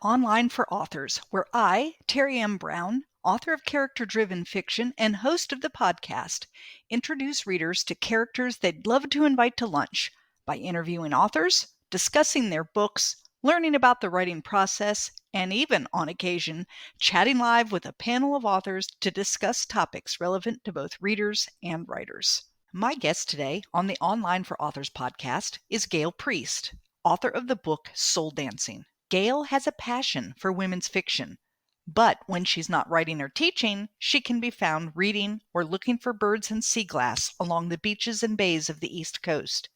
Online for Authors, where I, Terry M. Brown, author of character-driven fiction and host of the podcast, introduce readers to characters they'd love to invite to lunch by interviewing authors, discussing their books, learning about the writing process, and even, on occasion, chatting live with a panel of authors to discuss topics relevant to both readers and writers. My guest today on the Online for Authors podcast is Gail Priest, author of the book Soul Dancing. Gail has a passion for women's fiction, but when she's not writing or teaching, she can be found reading or looking for birds and sea glass along the beaches and bays of the East Coast.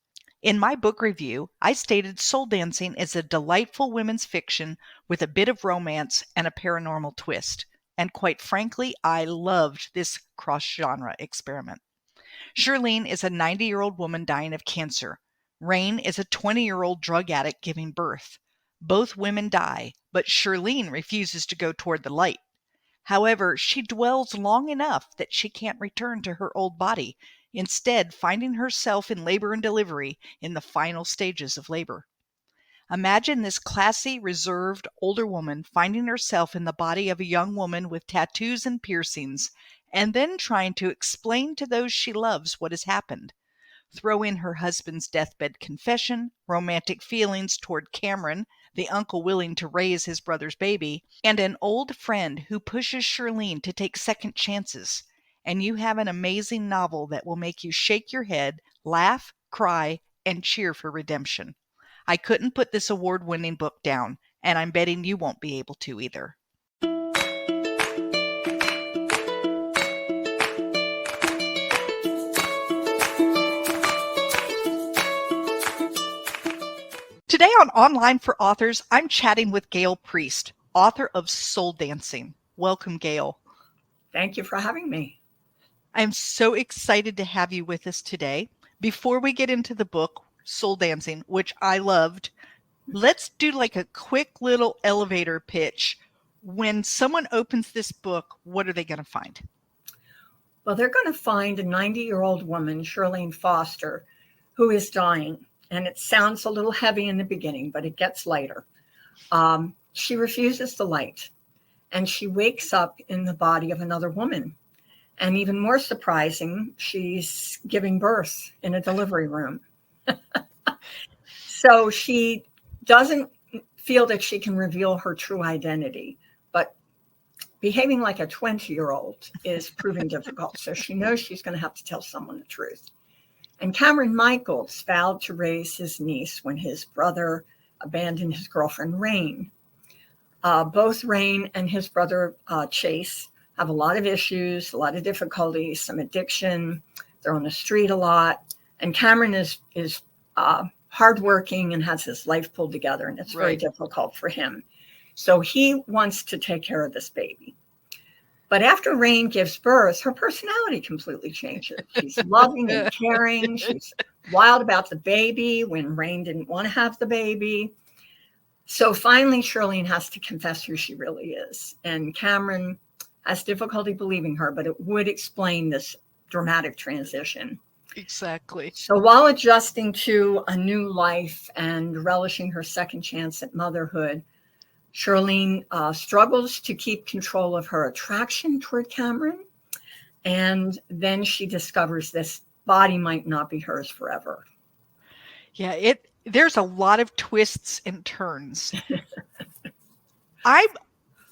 In my book review, I stated Soul Dancing is a delightful women's fiction with a bit of romance and a paranormal twist. And quite frankly, I loved this cross-genre experiment. Shirlene is a 90-year-old woman dying of cancer. Rain is a 20-year-old drug addict giving birth. Both women die, but Shirlene refuses to go toward the light. However, she dwells long enough that she can't return to her old body, instead finding herself in labor and delivery in the final stages of labor. Imagine this classy, reserved, older woman finding herself in the body of a young woman with tattoos and piercings, and then trying to explain to those she loves what has happened. Throw in her husband's deathbed confession, romantic feelings toward Cameron, the uncle willing to raise his brother's baby, and an old friend who pushes Shirlene to take second chances. And you have an amazing novel that will make you shake your head, laugh, cry, and cheer for redemption. I couldn't put this award-winning book down, and I'm betting you won't be able to either. Today on Online for Authors, I'm chatting with Gail Priest, author of Soul Dancing. Welcome, Gail. Thank you for having me. I'm so excited to have you with us today. Before we get into the book, Soul Dancing, which I loved, let's do like a quick little elevator pitch. When someone opens this book, what are they going to find? Well, they're going to find a 90-year-old woman, Shirlene Foster, who is dying. And it sounds a little heavy in the beginning, but it gets lighter. She refuses the light, and she wakes up in the body of another woman. And even more surprising, she's giving birth in a delivery room. So she doesn't feel that she can reveal her true identity, but behaving like a 20-year-old is proving difficult. So she knows she's going to have to tell someone the truth. And Cameron Michaels vowed to raise his niece when his brother abandoned his girlfriend, Rain. Both Rain and his brother, Chase, have a lot of issues, a lot of difficulties, some addiction. They're on the street a lot. And Cameron is hardworking and has his life pulled together, and it's very difficult for him. So he wants to take care of this baby. But after Rain gives birth, her personality completely changes. She's loving and caring. She's wild about the baby when Rain didn't want to have the baby. So finally, Shirlene has to confess who she really is. And Cameron has difficulty believing her, but it would explain this dramatic transition. Exactly. So while adjusting to a new life and relishing her second chance at motherhood, Shirlene struggles to keep control of her attraction toward Cameron. And then she discovers this body might not be hers forever. Yeah, there's a lot of twists and turns. I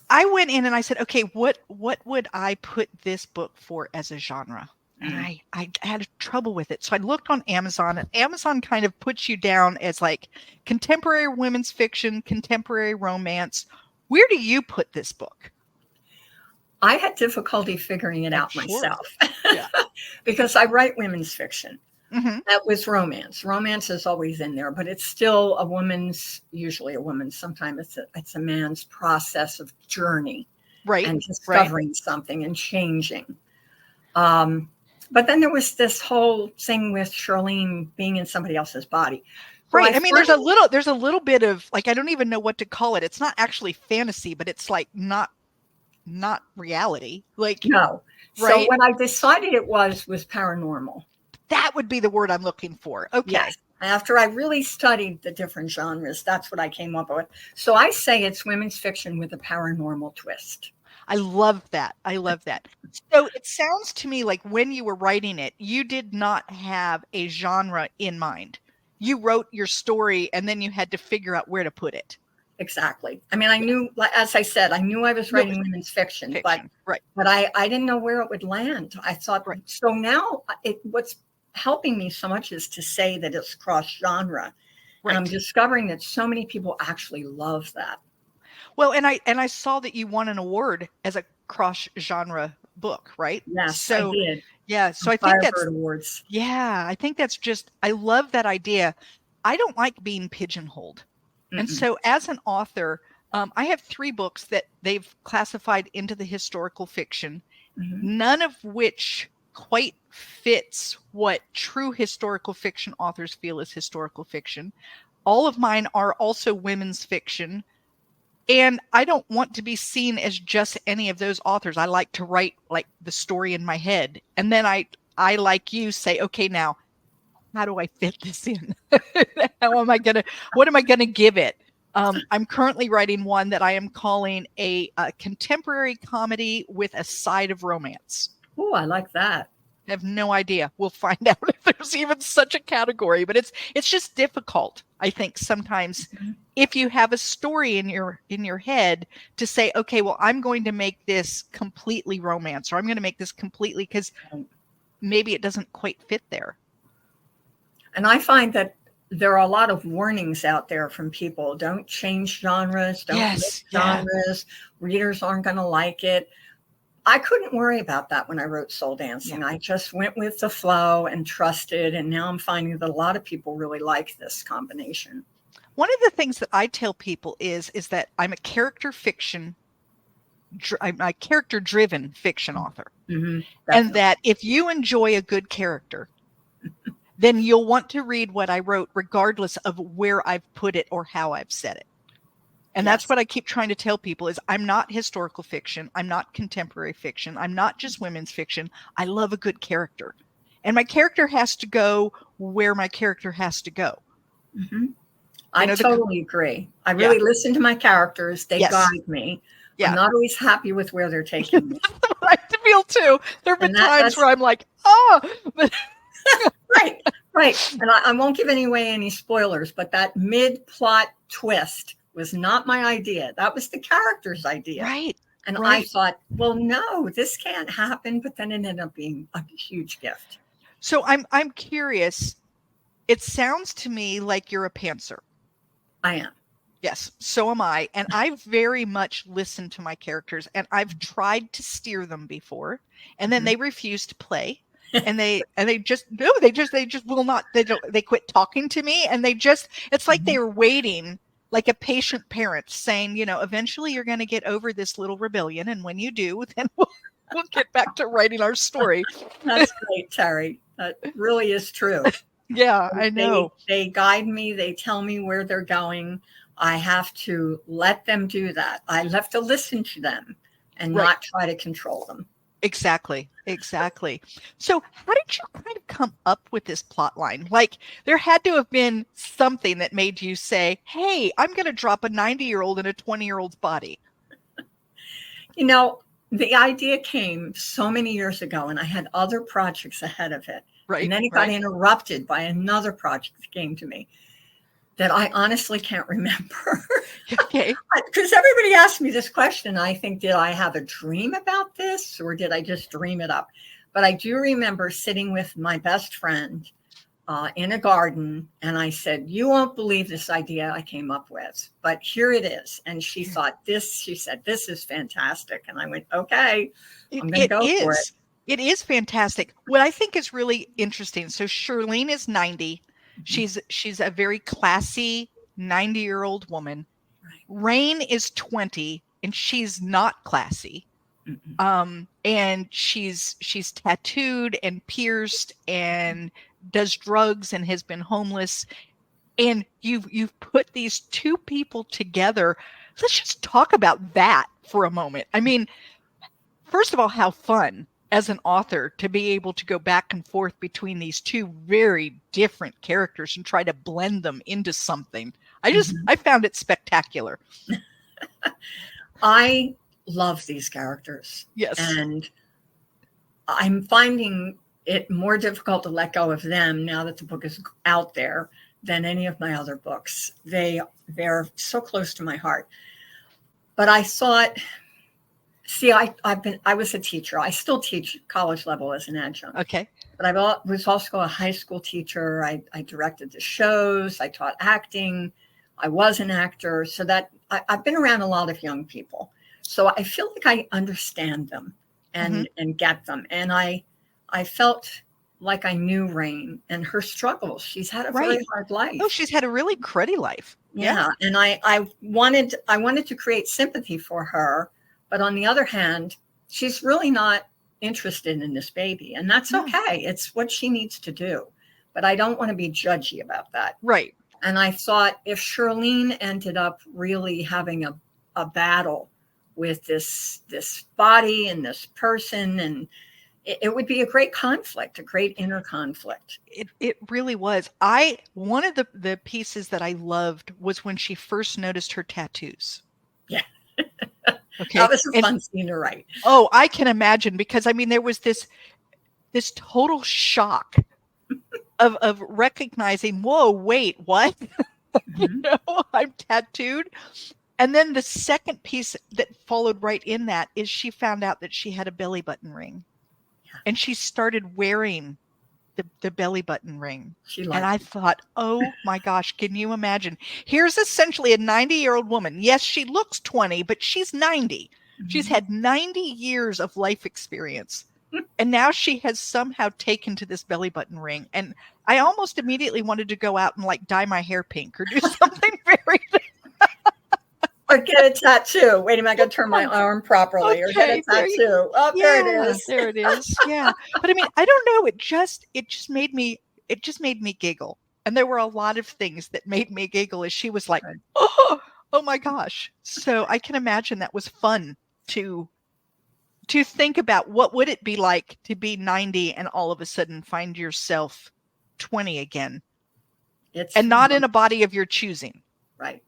went in and I said, okay, what would I put this book for as a genre? And I had trouble with it. So I looked on Amazon, and Amazon kind of puts you down as like contemporary women's fiction, contemporary romance. Where do you put this book? I had difficulty figuring it out myself. Yeah. Because I write women's fiction. Mm-hmm. That was romance. Romance is always in there, but it's still usually a woman's, sometimes it's a man's process of journey. Right. And discovering something and changing. But then there was this whole thing with Shirlene being in somebody else's body. Right. I mean, there's a little bit of like, I don't even know what to call it. It's not actually fantasy, but it's like not reality. Like, no. Right? So what I decided it was paranormal. That would be the word I'm looking for. Okay. Yes. After I really studied the different genres, that's what I came up with. So I say it's women's fiction with a paranormal twist. I love that. I love that. So it sounds to me like when you were writing it, you did not have a genre in mind. You wrote your story and then you had to figure out where to put it. Exactly. I mean, I knew, as I said, I knew I was writing women's fiction, but I didn't know where it would land. I thought, so now what's helping me so much is to say that it's cross genre. And I'm discovering that so many people actually love that. Well, and I saw that you won an award as a cross genre book, right? Yes, so, I did. Yeah. So I think Firebird that's Awards. Yeah, I think that's I love that idea. I don't like being pigeonholed. And so as an author, I have 3 books that they've classified into the historical fiction, none of which quite fits what true historical fiction authors feel is historical fiction. All of mine are also women's fiction. And I don't want to be seen as just any of those authors. I like to write like the story in my head. And then I like you say, okay, now, how do I fit this in? What am I going to give it? I'm currently writing one that I am calling a contemporary comedy with a side of romance. Oh, I like that. I have no idea. We'll find out if there's even such a category, but it's just difficult, I think, sometimes if you have a story in your head to say, okay, well, I'm going to make this completely romance, or I'm going to make this completely, because maybe it doesn't quite fit there. And I find that there are a lot of warnings out there from people. Don't change genres. Don't mix genres. Readers aren't going to like it. I couldn't worry about that when I wrote Soul Dancing. I just went with the flow and trusted. And now I'm finding that a lot of people really like this combination. One of the things that I tell people is that I'm a character-driven fiction author. And that if you enjoy a good character, then you'll want to read what I wrote regardless of where I've put it or how I've said it. And that's what I keep trying to tell people is I'm not historical fiction. I'm not contemporary fiction. I'm not just women's fiction. I love a good character. And my character has to go where my character has to go. I totally agree. I really listen to my characters. They guide me. I'm not always happy with where they're taking me. I feel too. There have been times where I'm like, oh. Right. And I won't give away any spoilers, but that mid-plot twist was not my idea. That was the character's idea. And I thought, well, no, this can't happen. But then it ended up being a huge gift. So I'm curious. It sounds to me like you're a pantser. I am. Yes, so am I. And I very much listen to my characters, and I've tried to steer them before, and then they refuse to play. And they just will not. They quit talking to me, and it's like they're waiting, like a patient parent saying, eventually you're going to get over this little rebellion, and when you do, then we'll get back to writing our story. That's great, Terry. That really is true. Yeah, I know. They guide me. They tell me where they're going. I have to let them do that. I have to listen to them and not try to control them. Exactly. So how did you kind of come up with this plot line? Like, there had to have been something that made you say, hey, I'm going to drop a 90-year-old in a 20-year-old's body. The idea came so many years ago, and I had other projects ahead of it. And then it got interrupted by another project that came to me that I honestly can't remember. Okay. Because everybody asked me this question. I think, did I have a dream about this, or did I just dream it up? But I do remember sitting with my best friend in a garden, and I said, you won't believe this idea I came up with, but here it is. And she said, this is fantastic. And I went, okay, I'm going to go for it. It is fantastic. What I think is really interesting. So Shirlene is 90. She's a very classy 90-year-old woman. Rain is 20, and she's not classy. And she's tattooed and pierced and does drugs and has been homeless. And you've put these two people together. Let's just talk about that for a moment. I mean, first of all, how fun. as an author to be able to go back and forth between these two very different characters and try to blend them into something. I found it spectacular. I love these characters. Yes. And I'm finding it more difficult to let go of them now that the book is out there than any of my other books. They're so close to my heart. But I thought, see, I was a teacher. I still teach college level as an adjunct. Okay. But I was also a high school teacher. I directed the shows. I taught acting. I was an actor. So that I've been around a lot of young people. So I feel like I understand them and get them. And I felt like I knew Rain and her struggles. She's had a very hard life. Oh, she's had a really cruddy life. Yeah. And I wanted to create sympathy for her. But on the other hand, she's really not interested in this baby. And that's okay. It's what she needs to do. But I don't want to be judgy about that. Right. And I thought if Shirlene ended up really having a battle with this body and this person, and it would be a great conflict, a great inner conflict. It really was. One of the pieces that I loved was when she first noticed her tattoos. Yeah. Okay. That was a fun scene to write. Oh, I can imagine, because I mean there was this total shock of recognizing, whoa, wait, what? I'm tattooed. And then the second piece that followed right in that is she found out that she had a belly button ring. Yeah. And she started wearing the belly button ring. And I thought, oh my gosh, can you imagine? Here's essentially a 90-year-old woman. Yes, she looks 20, but she's 90. She's had 90 years of life experience. And now she has somehow taken to this belly button ring. And I almost immediately wanted to go out and like dye my hair pink or do something very or get a tattoo. Wait a minute, I got to turn my arm properly. Or get a tattoo. There it is. There it is. Yeah. But I mean, I don't know. It just made me giggle. And there were a lot of things that made me giggle as she was like, oh my gosh. So I can imagine that was fun to think about what would it be like to be 90 and all of a sudden find yourself 20 again. And not in a body of your choosing. Right.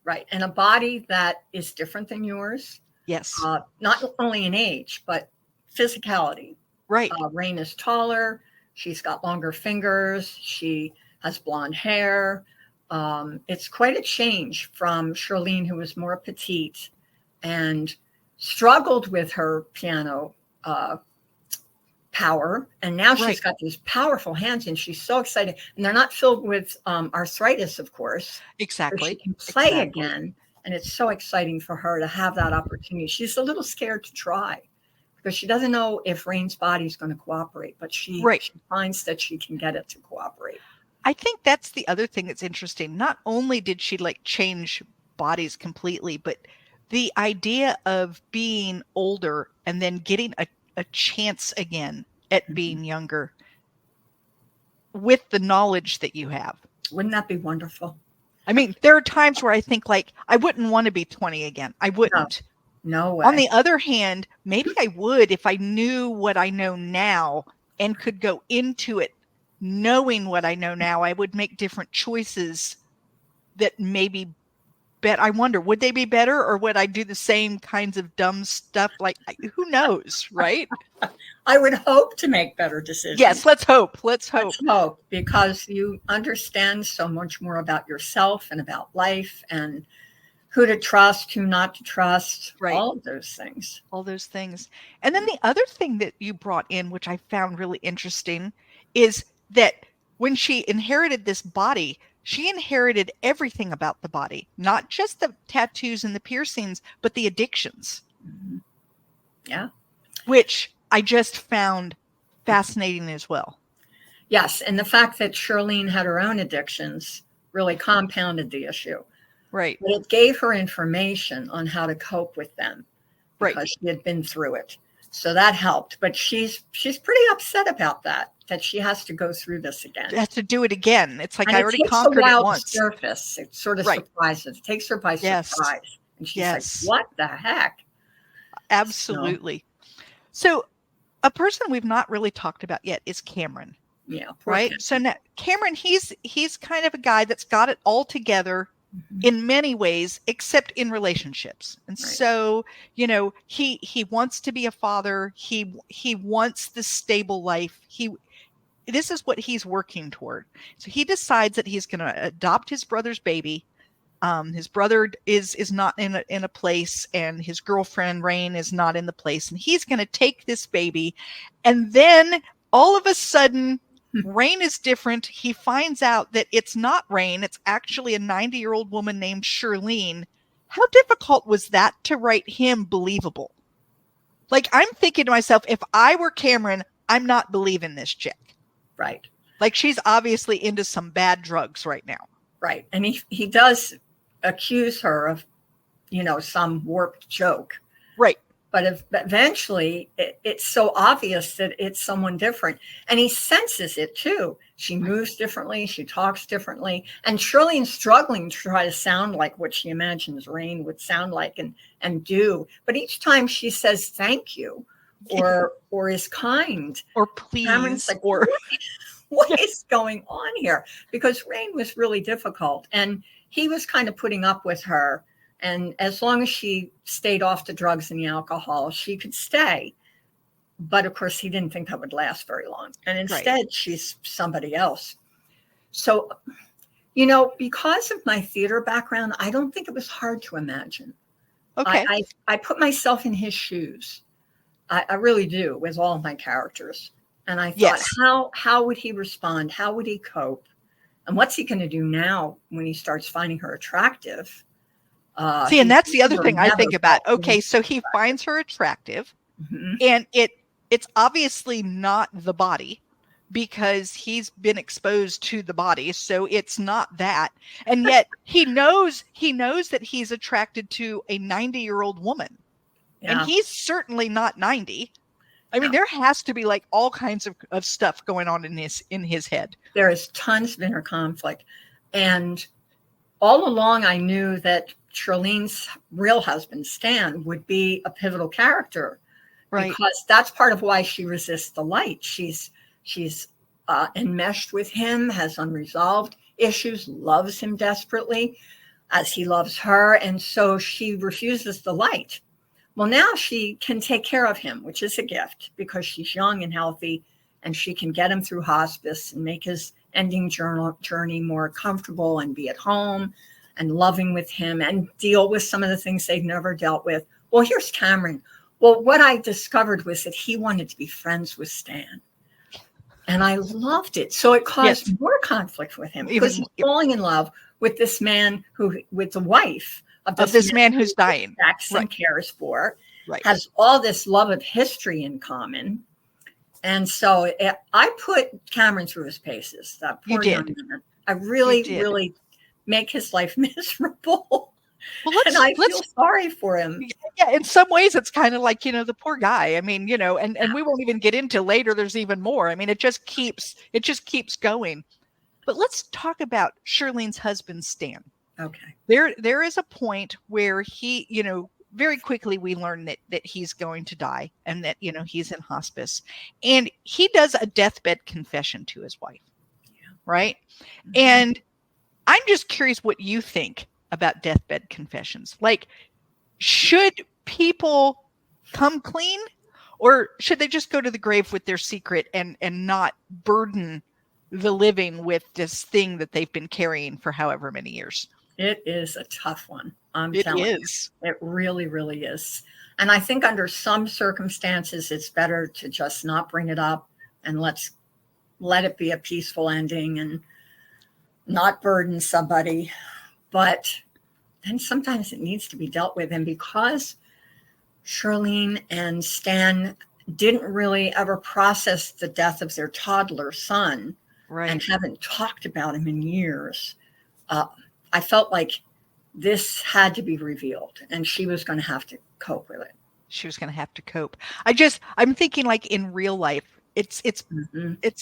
Right. And a body that is different than yours. Yes. Not only in age, but physicality. Right. Rain is taller. She's got longer fingers. She has blonde hair. It's quite a change from Shirlene, who was more petite and struggled with her piano power. And now she's got these powerful hands and she's so excited. And they're not filled with arthritis, of course. Exactly. So she can play again. And it's so exciting for her to have that opportunity. She's a little scared to try because she doesn't know if Rain's body is going to cooperate, but she finds that she can get it to cooperate. I think that's the other thing that's interesting. Not only did she like change bodies completely, but the idea of being older and then getting a chance again at being younger with the knowledge that you have. Wouldn't that be wonderful? I mean, there are times where I think like, I wouldn't want to be 20 again. I wouldn't. No way. On the other hand, maybe I would if I knew what I know now and could go into it knowing what I know now. I would make different choices that maybe I wonder, would they be better or would I do the same kinds of dumb stuff? Like, who knows, right? I would hope to make better decisions. Yes, let's hope. Let's hope because you understand so much more about yourself and about life and who to trust, who not to trust, all of those things. All those things. And then the other thing that you brought in, which I found really interesting, is that when she inherited this body, she inherited everything about the body, not just the tattoos and the piercings, but the addictions. Mm-hmm. Yeah. Which I just found fascinating as well. Yes. And the fact that Shirlene had her own addictions really compounded the issue. Right. But it gave her information on how to cope with them because she had been through it. So that helped. But she's pretty upset about that she has to go through this again. Has to do it again. It's like I already conquered it once. Surface. It sort of surprises. It takes her by surprise. And she's like, what the heck? Absolutely. So A person we've not really talked about yet is Cameron. Yeah, poor right? Cameron. So now, Cameron, he's kind of a guy that's got it all together in many ways, except in relationships. And Right. so, he wants to be a father. He wants the stable life. This is what he's working toward. So he decides that he's going to adopt his brother's baby. His brother is not in a place, and his girlfriend Rain is not in the place, and he's going to take this baby. And then all of a sudden, Rain is different. He finds out that it's not Rain; it's actually a 90-year-old woman named Shirlene. How difficult was that to write him believable? Like, I'm thinking to myself, if I were Cameron, I'm not believing this chick. Right. Like, she's obviously into some bad drugs right now. Right. And he does accuse her of, some warped joke. Right. But eventually it's so obvious that it's someone different. And he senses it too. She moves differently. She talks differently. And Shirlene's struggling to try to sound like what she imagines Rain would sound like and do. But each time she says thank you or is kind. Or please. Cameron's like, what is going on here? Because Rain was really difficult. And he was kind of putting up with her. And as long as she stayed off the drugs and the alcohol, she could stay. But of course, he didn't think that would last very long. And instead, she's somebody else. So, because of my theater background, I don't think it was hard to imagine. Okay. I put myself in his shoes. I really do, with all of my characters. And I thought, how would he respond? How would he cope? And what's he going to do now when he starts finding her attractive? And that's the other thing I think about. Okay, so he finds her attractive, and it's obviously not the body, because he's been exposed to the body, so it's not that. And yet he knows that he's attracted to a 90-year-old woman, and he's certainly not 90. I mean, there has to be like all kinds of stuff going on in his head. There is tons of inner conflict. And all along, I knew that Shirlene's real husband, Stan, would be a pivotal character. Right. Because that's part of why she resists the light. She's enmeshed with him, has unresolved issues, loves him desperately as he loves her. And so she refuses the light. Well, now she can take care of him, which is a gift, because she's young and healthy, and she can get him through hospice and make his ending journey more comfortable and be at home and loving with him and deal with some of the things they've never dealt with. Well, here's Cameron. Well, what I discovered was that he wanted to be friends with Stan. And I loved it. So it caused more conflict with him, because he's falling in love with this man with the wife of this man who's dying, and cares for, has all this love of history in common. And so I put Cameron through his paces. That poor young man. I really make his life miserable. Well, and I feel sorry for him. Yeah, in some ways, it's kind of like, the poor guy. I mean, and we won't even get into later. There's even more. I mean, it just keeps going. But let's talk about Shirlene's husband, Stan. Okay. There is a point where he, very quickly we learn that he's going to die, and that, he's in hospice, and he does a deathbed confession to his wife. Yeah. Right. Mm-hmm. And I'm just curious what you think about deathbed confessions. Like, should people come clean, or should they just go to the grave with their secret and not burden the living with this thing that they've been carrying for however many years? It is a tough one. It is. It really, really is. And I think under some circumstances, it's better to just not bring it up and let it be a peaceful ending and not burden somebody. But then sometimes it needs to be dealt with. And because Shirlene and Stan didn't really ever process the death of their toddler son, and haven't talked about him in years, I felt like this had to be revealed, and she was going to have to cope with it. She was going to have to cope. I'm thinking, like, in real life, it's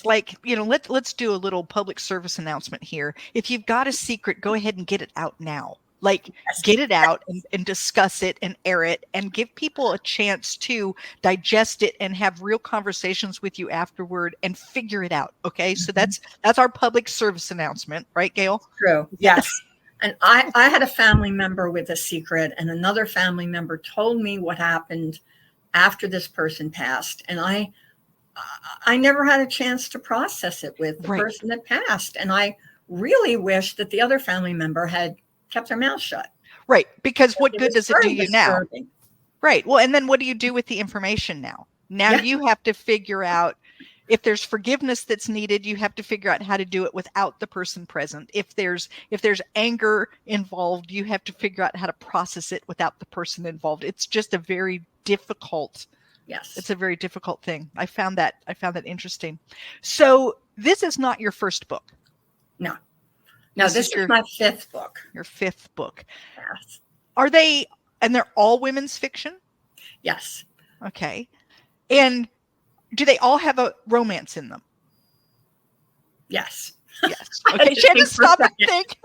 like, let's do a little public service announcement here. If you've got a secret, go ahead and get it out now. Like, Yes. get it out and discuss it and air it and give people a chance to digest it and have real conversations with you afterward and figure it out. Okay. So that's our public service announcement, right, Gail? True. Yes. And I had a family member with a secret, and another family member told me what happened after this person passed. And I never had a chance to process it with the person that passed. And I really wish that the other family member had kept their mouth shut. Right. Because what good does it do you now? Right. Well, and then what do you do with the information now? Now you have to figure out if there's forgiveness that's needed, you have to figure out how to do it without the person present. If there's anger involved, you have to figure out how to process it without the person involved. It's just a very difficult. Yes. It's a very difficult thing. I found that interesting. So this is not your first book. No. No, this is my fifth book. Your fifth book. Yes. Are they, and they're all women's fiction? Yes. Okay. And do they all have a romance in them? Yes. Yes. Okay, she had to stop and think.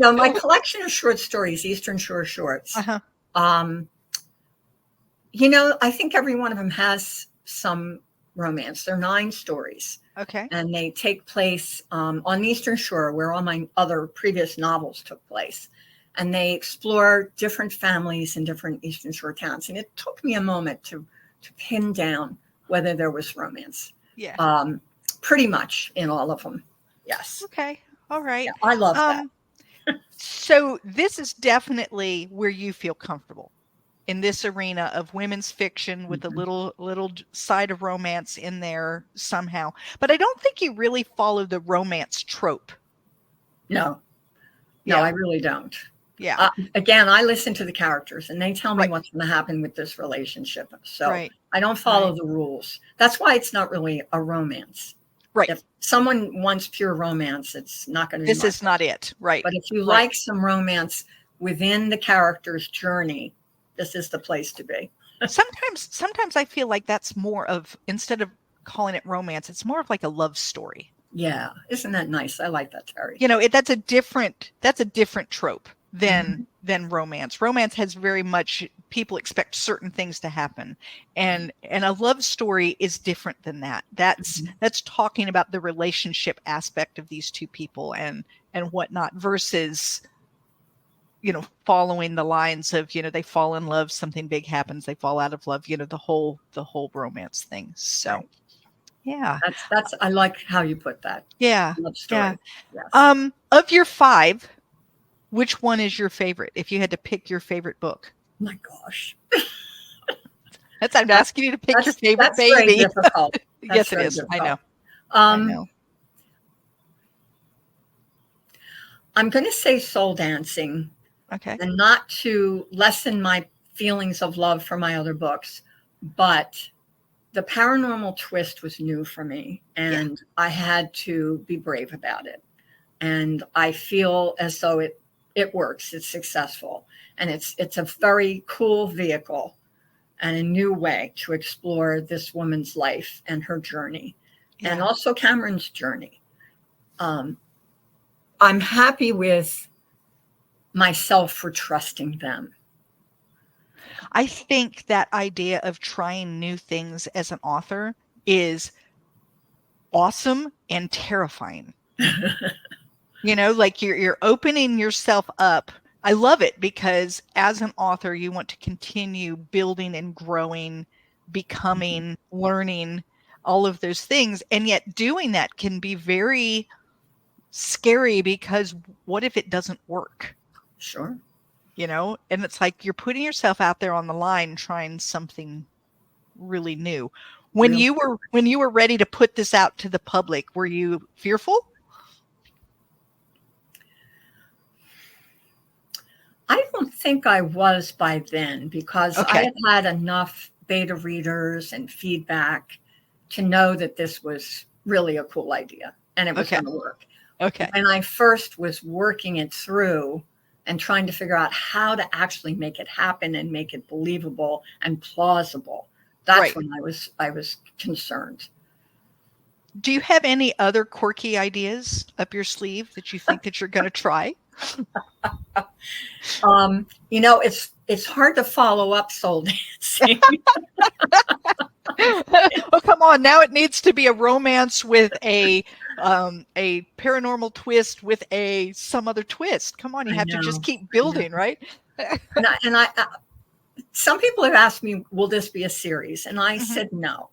No, my collection of short stories, Eastern Shore Shorts. You know, I think every one of them has some romance. They're 9 stories. Okay. And they take place on the Eastern Shore, where all my other previous novels took place. And they explore different families in different Eastern Shore towns. And it took me a moment to pin down whether there was romance. Yeah. Pretty much in all of them. Yes. Okay. All right. Yeah, I love that. So this is definitely where you feel comfortable, in this arena of women's fiction with a little side of romance in there somehow. But I don't think you really follow the romance trope. No, I really don't. Yeah. Again, I listen to the characters and they tell me what's going to happen with this relationship. So I don't follow the rules. That's why it's not really a romance. Right. If someone wants pure romance, it's not going to be This is not it. Right. But if you like some romance within the character's journey, this is the place to be. Sometimes I feel like that's more of, instead of calling it romance, it's more of like a love story. Yeah. Isn't that nice? I like that, Terry. You know, that's a different trope than romance. Romance has very much, people expect certain things to happen. And a love story is different than that. That's talking about the relationship aspect of these two people and whatnot, versus, you know, following the lines of, you know, they fall in love, something big happens, they fall out of love, you know, the whole romance thing. So yeah. That's I like how you put that. Yeah. Love story. Yeah. Yes. Of your 5, which one is your favorite? If you had to pick your favorite book. My gosh. I'm asking you to pick your favorite that's baby. Very difficult. Yes, it is. Difficult. I know. I know. I'm going to say Soul Dancing. Okay. And not to lessen my feelings of love for my other books, but the paranormal twist was new for me, and I had to be brave about it. And I feel as though it works. It's successful, and it's a very cool vehicle and a new way to explore this woman's life and her journey, and also Cameron's journey. I'm happy with myself for trusting them. I think that idea of trying new things as an author is awesome and terrifying. You know, like you're opening yourself up. I love it because as an author, you want to continue building and growing, becoming, learning, all of those things. And yet doing that can be very scary, because what if it doesn't work? Sure. You know, and it's like you're putting yourself out there on the line, trying something really new. When you were ready to put this out to the public, were you fearful? I don't think I was by then, because I had enough beta readers and feedback to know that this was really a cool idea and it was going to work. Okay. When I first was working it through and trying to figure out how to actually make it happen and make it believable and plausible, that's when I was concerned. Do you have any other quirky ideas up your sleeve that you think that you're going to try? It's hard to follow up soul dancing. Oh, come on. Now it needs to be a romance with a paranormal twist with some other twist. Come on. You have to just keep building, right? And some people have asked me, will this be a series? And I said, no.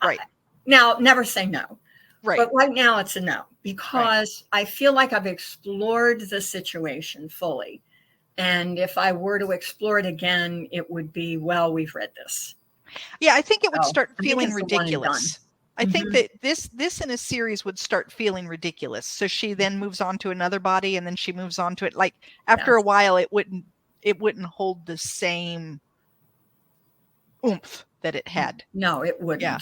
Right. Now, never say no. Right. But right now it's a no, because I feel like I've explored the situation fully. And if I were to explore it again, it would be, well, we've read this. Yeah, I think it would start feeling ridiculous. I Mm-hmm. think that this in a series would start feeling ridiculous. So she then moves on to another body, and then she moves on to it. Like after a while, it wouldn't hold the same oomph that it had. No, it wouldn't. Yeah.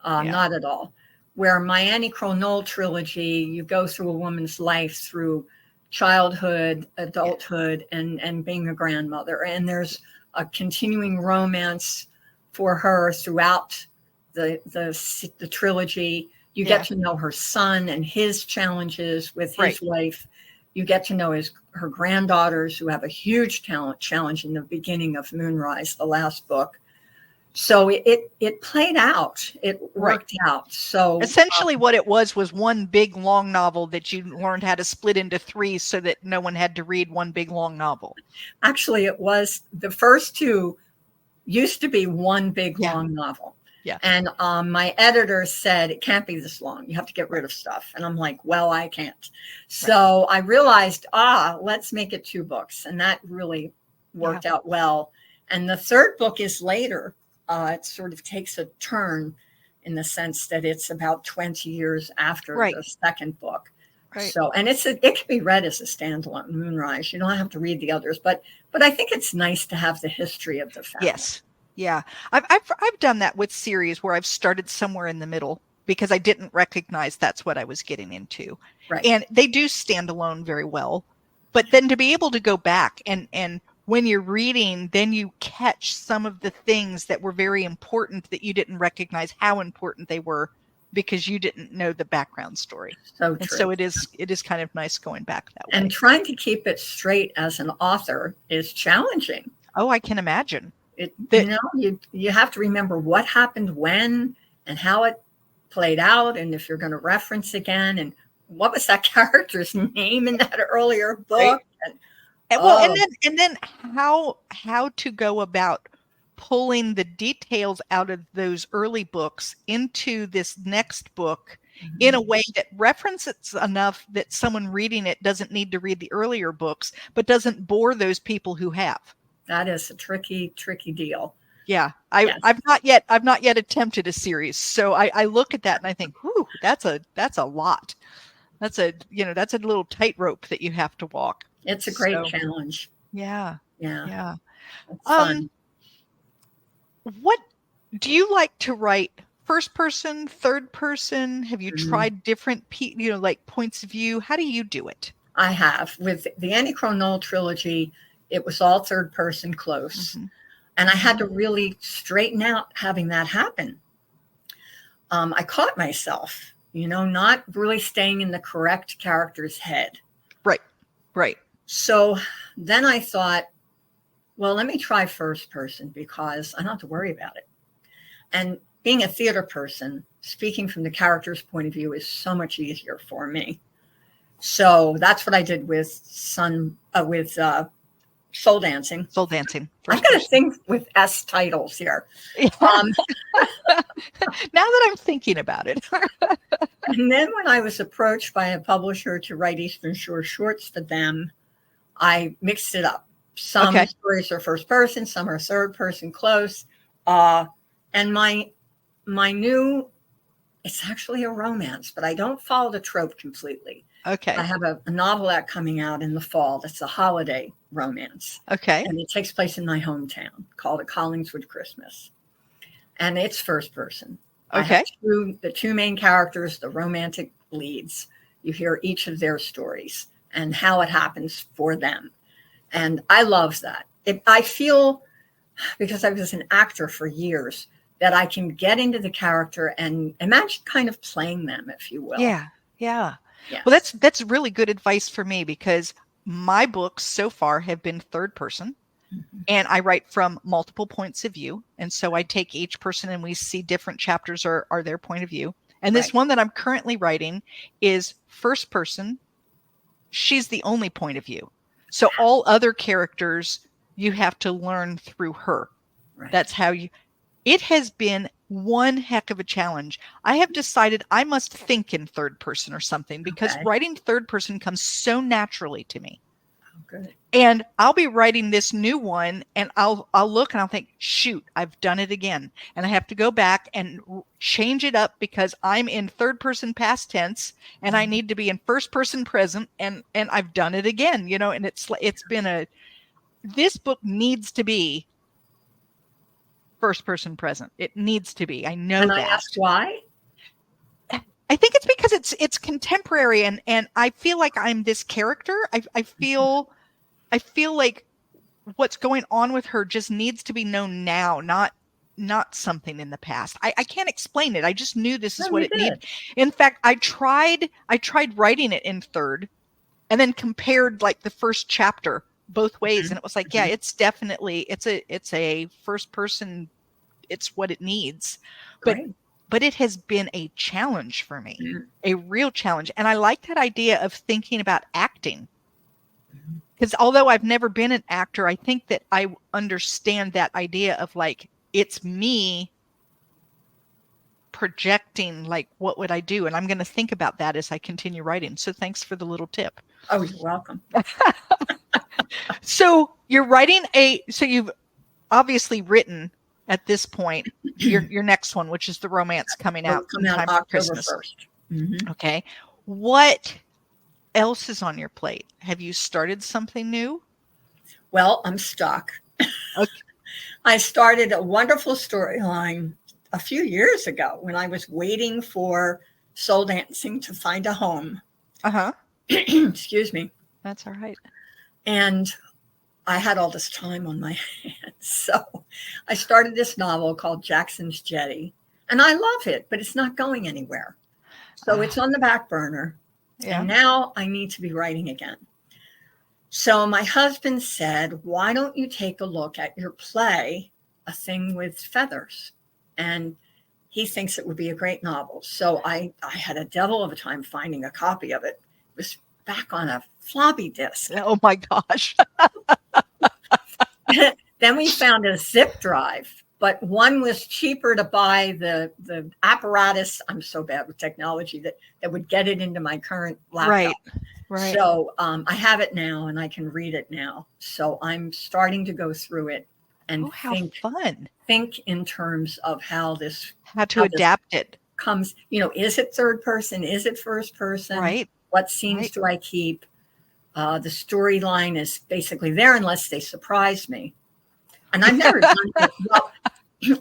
Not at all. Where my Annie Crow Knoll trilogy, you go through a woman's life through childhood, adulthood, and being a grandmother. And there's a continuing romance for her throughout the trilogy. You get to know her son and his challenges with his wife. You get to know her granddaughters, who have a huge challenge in the beginning of Moonrise, the last book. So it played out. It worked out. So essentially what it was one big long novel that you learned how to split into 3 so that no one had to read one big long novel. Actually, it was the first 2 used to be one big long novel. Yeah. And my editor said, it can't be this long. You have to get rid of stuff. And I'm like, well, I can't. So I realized, let's make it 2 books. And that really worked out well. And the 3rd book is later. It sort of takes a turn in the sense that it's about 20 years after the 2nd book. Right. So, and it can be read as a standalone, Moonrise. You don't have to read the others, but I think it's nice to have the history of the family. Yes. Yeah. I've done that with series where I've started somewhere in the middle because I didn't recognize that's what I was getting into. Right. And they do stand alone very well. But then to be able to go back and when you're reading, then you catch some of the things that were very important that you didn't recognize how important they were because you didn't know the background story. So and true. so it is kind of nice going back that way. And trying to keep it straight as an author is challenging. Oh, I can imagine. You have to remember what happened when and how it played out, and if you're going to reference again, and what was that character's name in that earlier book. Right. And then how to go about pulling the details out of those early books into this next book in a way that references enough that someone reading it doesn't need to read the earlier books, but doesn't bore those people who have. That is a tricky deal. Yeah. I've not yet attempted a series. So I look at that and I think, whew, that's a lot. That's a little tightrope that you have to walk. It's a great challenge. Yeah. Yeah. It's fun. What do you like to write? First person, third person? Have you tried different, points of view? How do you do it? I have. With the Annie Crow Knoll trilogy, it was all third person close. And I had to really straighten out having that happen. I caught myself, not really staying in the correct character's head. Right. So then I thought, well, let me try first person because I don't have to worry about it. And being a theater person, speaking from the character's point of view is so much easier for me. So that's what I did with Soul Dancing. Soul Dancing. I've got to think with S titles here. Now that I'm thinking about it. And then when I was approached by a publisher to write Eastern Shore shorts for them, I mixed it up. Some stories are first person, some are third person close. And my new, it's actually a romance, but I don't follow the trope completely. Okay. I have a novelette coming out in the fall that's a holiday romance. Okay. And it takes place in my hometown called A Collingswood Christmas. And it's first person. Okay. I have the two main characters, the romantic leads. You hear each of their stories and how it happens for them. And I love that. I feel, because I was an actor for years, that I can get into the character and imagine kind of playing them, if you will. Yeah. Yes. Well, that's really good advice for me because my books so far have been third person, and I write from multiple points of view. And so I take each person and we see different chapters are their point of view. And this one that I'm currently writing is first person. She's the only point of view. So all other characters, you have to learn through her. Right. That's how it has been one heck of a challenge. I have decided I must think in third person or something, because writing third person comes so naturally to me. Oh, good. And I'll be writing this new one and I'll look and I'll think, shoot, I've done it again. And I have to go back and change it up because I'm in third person past tense and I need to be in first person present, and I've done it again, you know, and it's been this book needs to be first person present. It needs to be. I know that. I asked why? I think it's because it's contemporary and I feel like I'm this character. I feel like what's going on with her just needs to be known now, not something in the past. I can't explain it. I just knew this is what it needed. In fact, I tried writing it in third and then compared like the first chapter both ways. And it was like, yeah, it's definitely, it's a first person. It's what it needs. But it has been a challenge for me, a real challenge. And I like that idea of thinking about acting. Because although I've never been an actor, I think that I understand that idea of like, it's me projecting, like, what would I do? And I'm going to think about that as I continue writing. So thanks for the little tip. Oh, you're welcome. So you're writing so you've obviously written at this point your next one, which is the romance coming out October Christmas. 1st. Okay. What else is on your plate? Have you started something new? Well, I'm stuck. Okay. I started a wonderful storyline a few years ago when I was waiting for soul dancing to find a home. Excuse me. That's all right. And I had all this time on my hands. So I started this novel called Jackson's Jetty. And I love it, but it's not going anywhere. So it's on the back burner. Yeah. And now I need to be writing again. So my husband said, why don't you take a look at your play, A Thing with Feathers? And he thinks it would be a great novel. So I had a devil of a time finding a copy of it. It was back on a floppy disk. Oh my gosh. Then we found a zip drive, but one was cheaper to buy the apparatus. I'm so bad with technology that would get it into my current laptop. Right. So I have it now and I can read it now. So I'm starting to go through it and think in terms of how to adapt it comes, is it third person? Is it first person? Right. What scenes do I keep? The storyline is basically there unless they surprise me. And I've never done it. Well,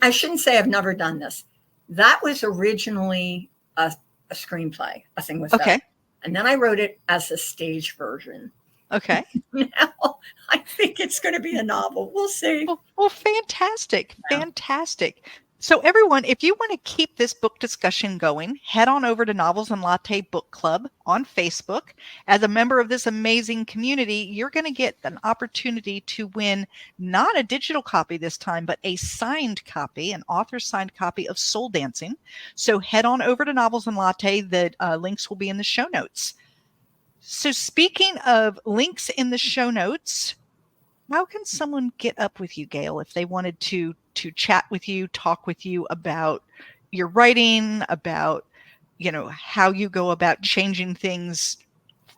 I shouldn't say I've never done this. That was originally a screenplay, A Thing with Feathers. And then I wrote it as a stage version. Okay. Now I think it's going to be a novel. We'll see. Well, fantastic. Yeah. Fantastic. So everyone, if you want to keep this book discussion going, head on over to Novels and Latte Book Club on Facebook. As a member of this amazing community, you're going to get an opportunity to win not a digital copy this time, but a signed copy, an author signed copy of Soul Dancing. So head on over to Novels and Latte. The links will be in the show notes. So speaking of links in the show notes, how can someone get up with you, Gail, if they wanted to chat with you, talk with you about your writing, about, how you go about changing things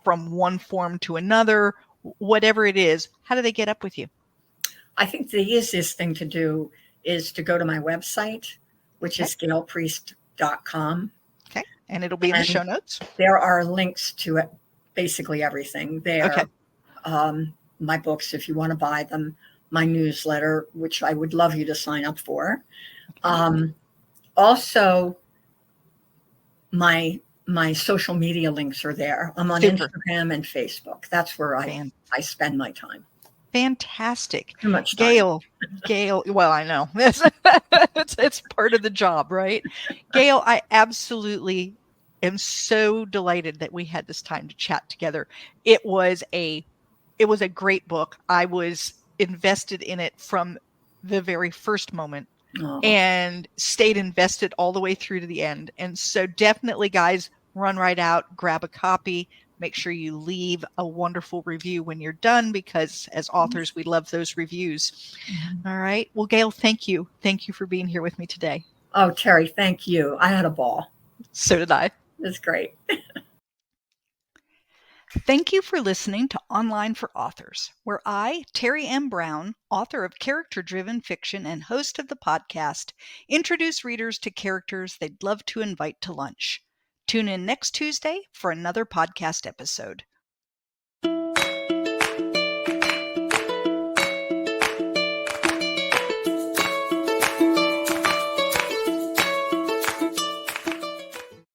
from one form to another, whatever it is? How do they get up with you? I think the easiest thing to do is to go to my website, which is gailpriest.com. Okay. And it'll be in the show notes. There are links to it, basically everything there. Okay. My books, if you want to buy them, my newsletter, which I would love you to sign up for. Also, my social media links are there. I'm on Instagram and Facebook. That's where I spend my time. Fantastic. Too much time. Gail, well, I know. it's part of the job, right? Gail, I absolutely am so delighted that we had this time to chat together. It was a it was a great book. I was invested in it from the very first moment and stayed invested all the way through to the end. And so definitely, guys, run right out, grab a copy. Make sure you leave a wonderful review when you're done, because as authors, we love those reviews. All right. Well, Gail, thank you. Thank you for being here with me today. Oh, Terry, thank you. I had a ball. So did I. It was great. Thank you for listening to Online for Authors, where I, Terry M. Brown, author of character-driven fiction and host of the podcast, introduce readers to characters they'd love to invite to lunch. Tune in next Tuesday for another podcast episode.